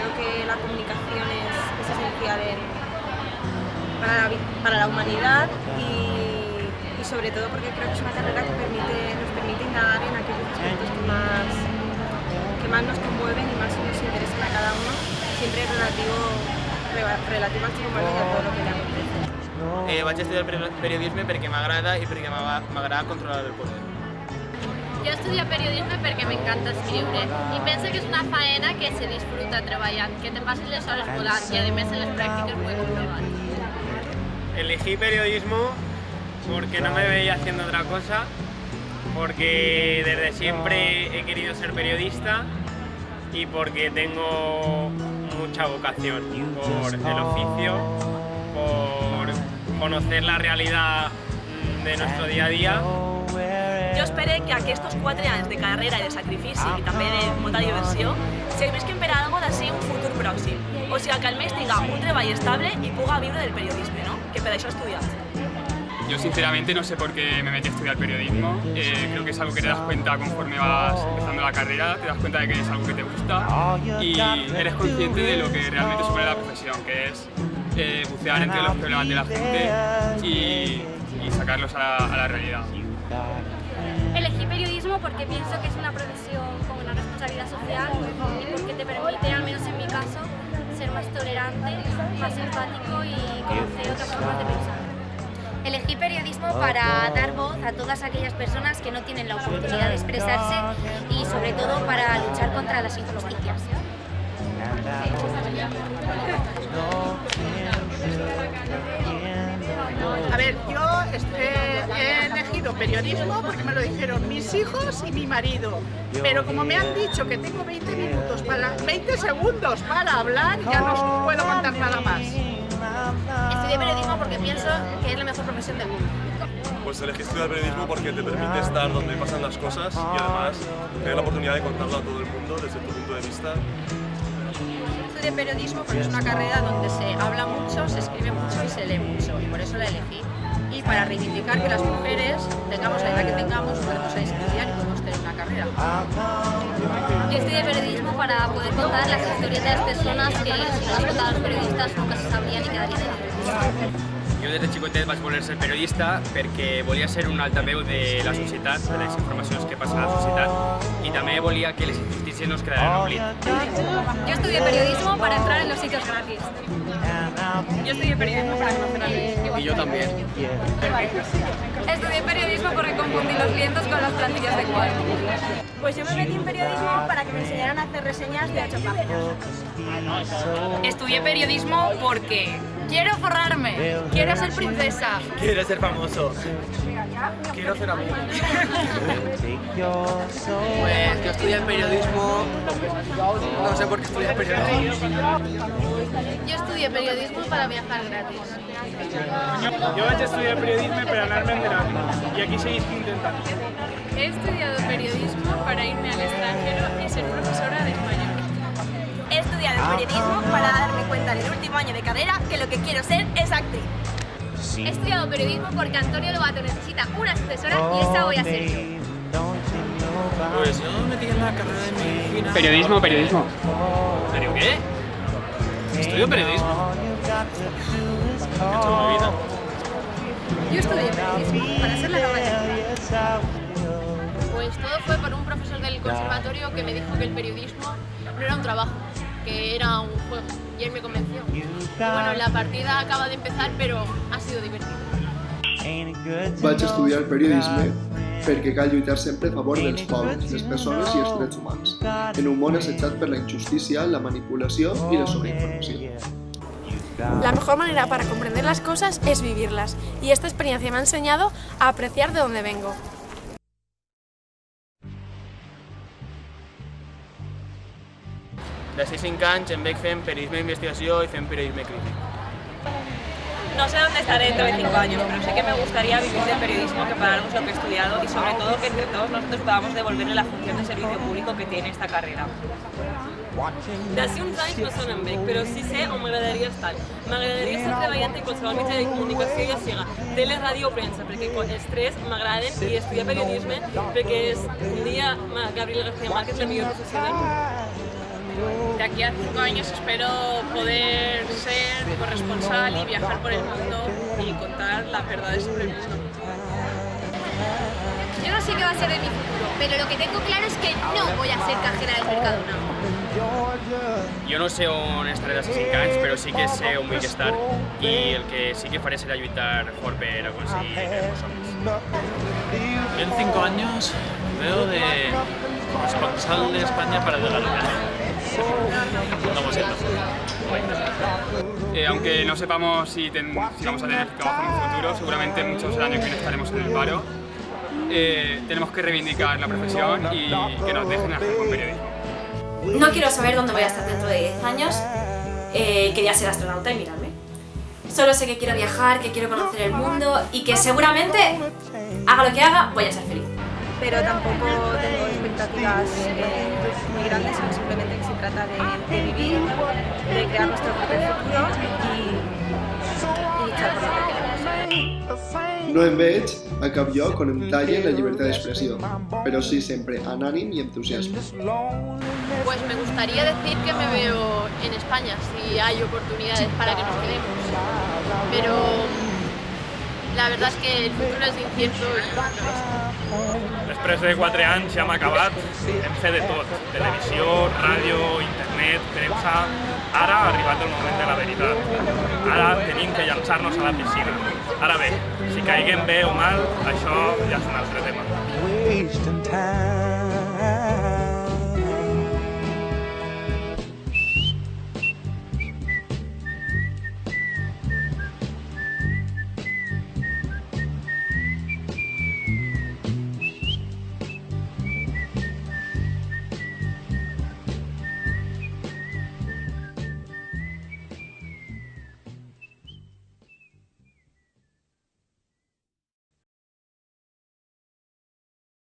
creo que la comunicación es esencial para la humanidad y sobre todo porque creo que es una carrera que nos permite indagar en aquellos aspectos que más nos conmueven y más nos interesan a cada uno, siempre relativo al ser humano y a todo lo que le acontece. Vaig estudiar periodisme perquè m'agrada i perquè m'agrada controlar el poder. Jo estudio periodisme perquè m'encanta escriure i penso que és una faena que se disfruta treballant, que te passen les hores volant i a més en les pràctiques ho he comprovat. Elegí periodismo porque no me veía haciendo otra cosa, porque desde siempre he querido ser periodista y porque tengo mucha vocación por el oficio, por conocer la realidad de nuestro día a día. Jo espero que aquests 4 anys de carrera i de sacrifici i també de molta diversió servisquen per a algo d'ací un futur pròxim. O sigui, que almenys tinga un treball estable i puga viure del periodisme, no? Que per això he estudiat. Yo sinceramente no sé por qué me metí a estudiar periodismo, creo que es algo que te das cuenta conforme vas empezando la carrera, te das cuenta de que es algo que te gusta y eres consciente de lo que realmente supone la profesión, que es bucear entre los problemas de la gente y sacarlos a la realidad. Elegí periodismo porque pienso que es una profesión con una responsabilidad social y porque te permite, al menos en mi caso, ser más tolerante, más empático y conocer otras formas de pensar. Elegí periodismo para dar voz a todas aquellas personas que no tienen la oportunidad de expresarse y sobre todo para luchar contra las injusticias. A ver, yo he elegido periodismo porque me lo dijeron mis hijos y mi marido, pero como me han dicho que tengo 20 segundos para hablar, ya no os puedo contar nada más. Estudié periodismo porque pienso que es la mejor profesión del mundo. Pues elegí estudiar periodismo porque te permite estar donde pasan las cosas y además tener la oportunidad de contarlo a todo el mundo desde tu punto de vista. Estudié periodismo porque es una carrera donde se habla mucho, se escribe mucho y se lee mucho y por eso la elegí. Y para reivindicar que las mujeres, tengamos la edad que tengamos, podemos estudiar y podemos tener una carrera. Yo estudié periodismo para poder contar las historias de las personas que si no las contaban los periodistas nunca se sabrían y quedarían en el. Jo des de xicotet vaig voler ser periodista perquè volia ser un altaveu de la societat, de les informacions que passen a la societat i també volia que les injustícies no es quedaran en l'oblit. Yo estudié periodismo para entrar en los sitios gratis. Yo estudié periodismo para conocer a Luis. Y yo también. Estudié periodismo porque confundí los lienzos con las plantillas de cuadro. Pues yo me metí en periodismo para que me enseñaran a hacer reseñas de 8 páginas. Estudié periodismo porque Quiero forrarme, quiero ser princesa. Quiero ser famoso. Quiero ser amigo. Pues yo estudié periodismo, no sé por qué estudié periodismo. Yo estudié periodismo para viajar gratis. Jo vaig estudiar periodisme per anar-me enterant i aquí seguís intentant. He estudiado periodismo para irme al extranjero y ser profesora de español. he estudiado periodismo para darme cuenta en el último año de carrera que lo que quiero ser es actriz. He estudiado periodismo porque Antonio Lobato necesita una sucesora y esa voy a ser yo. Pues yo me metí en la carrera de medicina. Periodismo. ¿Pero qué? Estudio periodismo. ¿Qué he hecho en mi vida? Yo estudié periodismo para ser la nueva directora. Pues todo fue por un profesor del conservatorio que me dijo que el periodismo no era un trabajo, que era un juego, y él me convenció. Y bueno, la partida acaba de empezar, pero ha sido divertido. Vaig estudiar periodisme perquè cal lluitar sempre a favor dels pobles, les persones i els drets humans, en un món assetjat per la injustícia, la manipulació i la sobreinformació. La mejor manera para comprender las cosas es vivirlas, y esta experiencia me ha enseñado a apreciar de dónde vengo. D'ací 5 anys em veig fent periodisme d'investigació i fent periodisme crític. No sé dónde estaré dentro de 5 años, pero sé que me gustaría vivir del periodismo, que para algo es lo que he estudiado y sobre todo que entre todos nosotros podamos devolverle la función de servicio público que tiene esta carrera. D'ací uns anys no sé on em veig, però sí sé on m'agradaria estar. M'agradaria estar treballant en qualsevol mitjà de comunicació, ja siga tele, ràdio o premsa, perquè els tres m'agraden i estudiar periodisme perquè és un dia Gabriel García Márquez la millor professió del món. De aquí a 5 años espero poder ser corresponsal y viajar por el mundo y contar las verdades sobre el mundo. Yo no sé qué va a ser de mi futuro, pero lo que tengo claro es que no voy a ser cajera del Mercadona. Jo no sé on estaré d'aquí 5 anys, però sí que sé on vull estar i el que sí que faré serà lluitar fort per aconseguir els somnis. En 5 años veo de corresponsal de España para de Galicia. Vamos a Aunque no sepamos si vamos a tener trabajo en un futuro, seguramente muchos del año que viene estaremos en el paro. Tenemos que reivindicar la profesión y que nos dejen hacer buen periodismo. No quiero saber dónde voy a estar dentro de 10 años. Quería ser astronauta y mirarme. Solo sé que quiero viajar, que quiero conocer el mundo y que seguramente, haga lo que haga, voy a ser feliz. Pero tampoco tengo expectativas muy grandes, sino simplemente que se trata de vivir, de crear nuestro propio futuro y luchar por lo que queremos. No em veig a cap lloc on em tallin la llibertat d'expressió, però sí sempre amb ànim i entusiasme. Pues me gustaría decir que me veo en España si hay oportunidades para que nos quedemos. Pero la verdad es que el futuro es incierto y no lo es. Després de 4 anys ja hem acabat, hem fet de tot, televisió, ràdio, internet, premsa. Ara ha arribat el moment de la veritat. Ara tenim que llançar-nos a la piscina. Ara bé, si caiguem bé o mal, això ja és un altre tema.